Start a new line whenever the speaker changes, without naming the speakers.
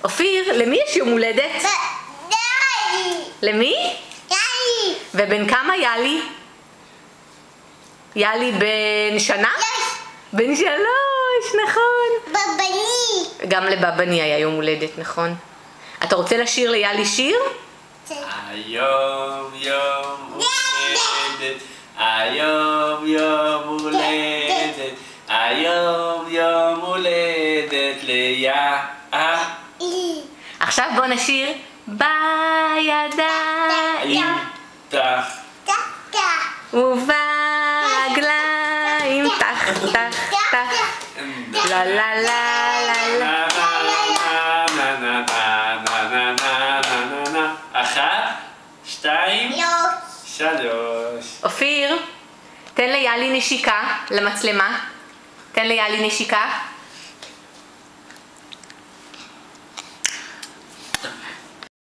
אופיר, למי יש יום הולדת?
יאלי.
למי?
יאלי.
ובן כמה יאלי? יאלי בן שנה? בן 3, נכון.
בבני.
גם לבבני היה יום הולדת, נכון. אתה רוצה לשיר ליאלי שיר?
היום יום הולדת, היום יום הולדת, היום יום הולדת ליאלי.
עכשיו בוא נשיר בידיים
תח
וברגליים תח תח תח לה לה לה לה לה.
1, 2, 3.
אופיר, תן ליאלי נשיקה למצלמה. תן ליאלי נשיקה.